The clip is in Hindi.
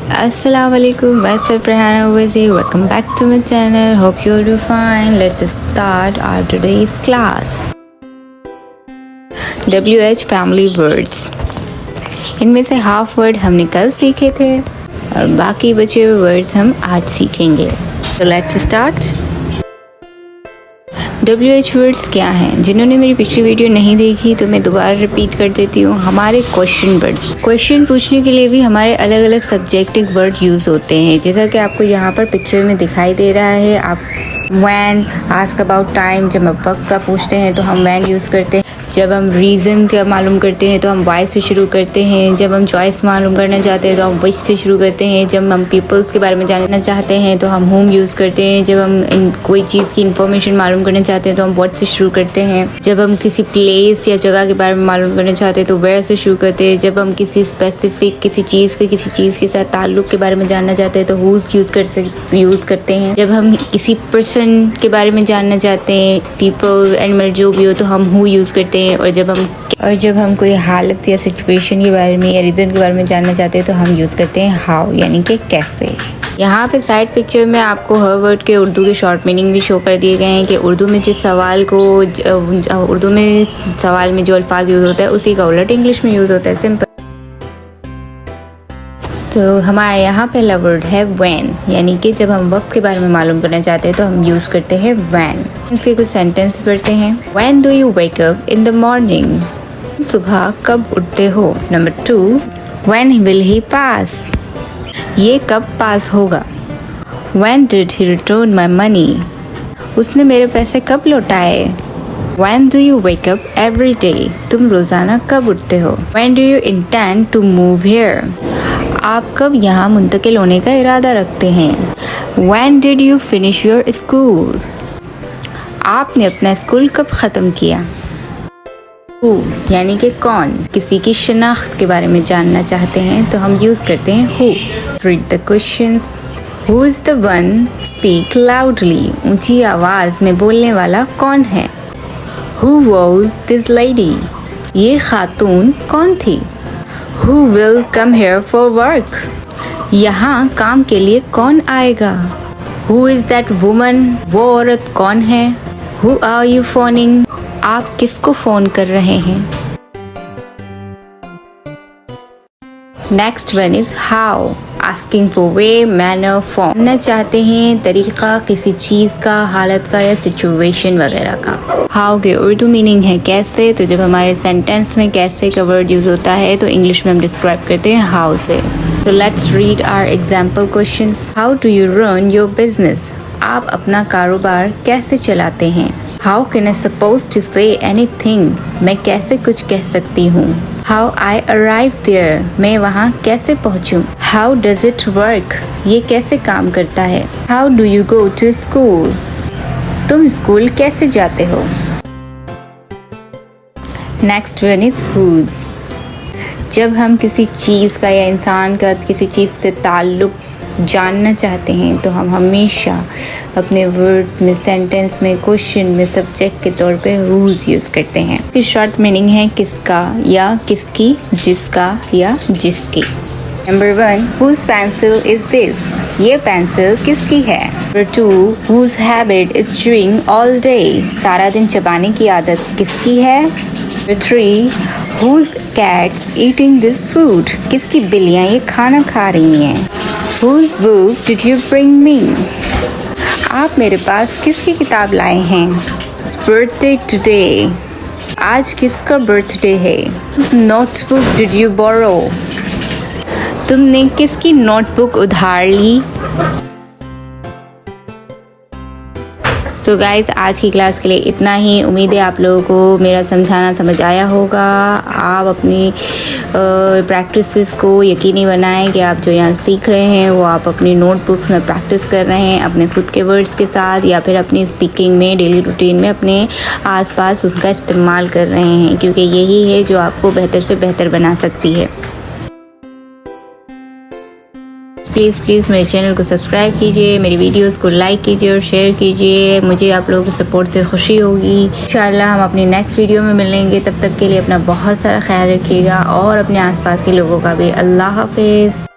Assalamualaikum, myself Rehan Owaisi. Welcome back to my channel. Hope you all do fine. Let's start our today's class. WH family words. इनमें से हाफ वर्ड हमने कल सीखे थे और बाकी बचे हुए वर्ड्स हम आज सीखेंगे. So let's start. WH words क्या हैं? जिन्होंने मेरी पिछली वीडियो नहीं देखी तो मैं दोबारा रिपीट कर देती हूँ. हमारे क्वेश्चन वर्ड्स, क्वेश्चन पूछने के लिए भी हमारे अलग अलग सब्जेक्टिव वर्ड यूज़ होते हैं. जैसा कि आपको यहाँ पर पिक्चर में दिखाई दे रहा है. आप व्हेन, आस्क अबाउट टाइम, जब हम वक्त का पूछते हैं तो हम व्हेन यूज़ करते हैं. जब हम रीज़न का मालूम करते हैं तो हम वाई से शुरू करते हैं. जब हम चॉइस मालूम करना चाहते हैं तो हम विच से शुरू करते हैं. जब हम पीपल्स के बारे में जानना चाहते हैं तो हम होम यूज़ करते हैं. जब हम कोई चीज़ की इन्फॉर्मेशन मालूम करना चाहते हैं तो हम व्हाट से शुरू करते हैं. जब हम किसी प्लेस या जगह के बारे में मालूम करना चाहते हैं तो वेयर से शुरू करते हैं. जब हम किसी स्पेसिफिक किसी चीज़ के साथ ताल्लुक़ के बारे में जानना चाहते हैं तो हुज़ यूज़ करते हैं. जब हम किसी पर्सन के बारे में जानना चाहते हैं, पीपल, एनिमल, जो भी हो, तो हम हु यूज़ करते हैं. और जब हम कोई हालत या सिचुएशन के बारे में या रीज़न के बारे में जानना चाहते हैं तो हम यूज़ करते हैं हाउ, यानी कि कैसे. यहाँ पे साइड पिक्चर में आपको हर वर्ड के उर्दू के शॉर्ट मीनिंग भी शो कर दिए गए हैं कि उर्दू में सवाल में जो अल्फाज यूज़ होता है उसी का उलट इंग्लिश में यूज़ होता है. सिंपल. तो हमारा यहाँ पहला वर्ड है व्हेन, यानी कि जब हम वक्त के बारे में मालूम करना चाहते हैं तो हम यूज़ करते हैं व्हेन. इसके कुछ सेंटेंस पढ़ते हैं. When do you wake up in the morning? सुबह कब उठते हो? Number 2, when will he pass? ये कब पास होगा? When did he return my money? उसने मेरे पैसे कब लौटाए? When do you wake up every day? तुम रोज़ाना कब उठते हो? When do you intend to move here? आप कब यहाँ मुंतकिल होने का इरादा रखते हैं? When did you finish your school? आपने अपना स्कूल कब ख़त्म किया? Who यानी कि कौन. किसी की शनाख्त के बारे में जानना चाहते हैं तो हम यूज़ करते हैं who. Read the questions. Who is the one? Speak loudly. ऊंची आवाज़ में बोलने वाला कौन है? Who was this lady? ये खातून कौन थी? Who will come here for work? यहाँ काम के लिए कौन आएगा? Who is that woman? वो औरत कौन है? Who are you phoning? आप किसको फ़ोन कर रहे हैं? Next one is how. Asking for way, manner, form. जानना चाहते हैं तरीक़ा किसी चीज़ का, हालत का या सिचुएशन वगैरह का. हाउ के उर्दू मीनिंग है कैसे. तो जब हमारे सेंटेंस में कैसे का वर्ड यूज़ होता है तो इंग्लिश में हम डिस्क्राइब करते हैं हाउ से. तो let's read our example questions. How do you run your business? आप अपना कारोबार कैसे चलाते हैं? How can I suppose to say anything? मैं कैसे कुछ कह सकती हूँ? How I arrive there? मैं वहाँ कैसे पहुँचूँ? How does it work? ये कैसे काम करता है? How do you go to school? तुम स्कूल कैसे जाते हो? Next one is whose. जब हम किसी चीज़ का या इंसान का किसी चीज़ से ताल्लुक़ जानना चाहते हैं तो हम हमेशा अपने वर्ड में, सेंटेंस में, क्वेश्चन में सब्जेक्ट के तौर पे हुज यूज़ करते हैं. इसकी शॉर्ट मीनिंग है किसका या किसकी, जिसका या जिसकी. Number 1, whose pencil is this? ये पेंसिल किसकी है? Number 2, whose habit is chewing all day? सारा दिन चबाने की आदत किसकी है? Number 3, whose cats eating this food? किसकी बिल्लियाँ ये खाना खा रही हैं? Whose book did you bring me? आप मेरे पास किसकी किताब लाए हैं? Birthday today? आज किसका बर्थडे है? Notebook did you borrow? तुमने किसकी नोटबुक उधार ली? सो गाइज़, आज की क्लास के लिए इतना ही. उम्मीद है आप लोगों को मेरा समझाना समझ आया होगा. आप अपनी प्रैक्टिसेस को यकीनी बनाएं कि आप जो यहाँ सीख रहे हैं वो आप अपनी नोटबुक्स में प्रैक्टिस कर रहे हैं अपने खुद के वर्ड्स के साथ, या फिर अपनी स्पीकिंग में, डेली रूटीन में अपने आसपास उसका इस्तेमाल कर रहे हैं, क्योंकि यही है जो आपको बेहतर से बेहतर बना सकती है. प्लीज़ मेरे चैनल को सब्सक्राइब कीजिए, मेरी वीडियोस को लाइक कीजिए और शेयर कीजिए. मुझे आप लोगों की सपोर्ट से खुशी होगी. इंशाल्लाह हम अपनी नेक्स्ट वीडियो में मिलेंगे. तब तक के लिए अपना बहुत सारा ख्याल रखिएगा और अपने आसपास के लोगों का भी. अल्लाह हाफिज़.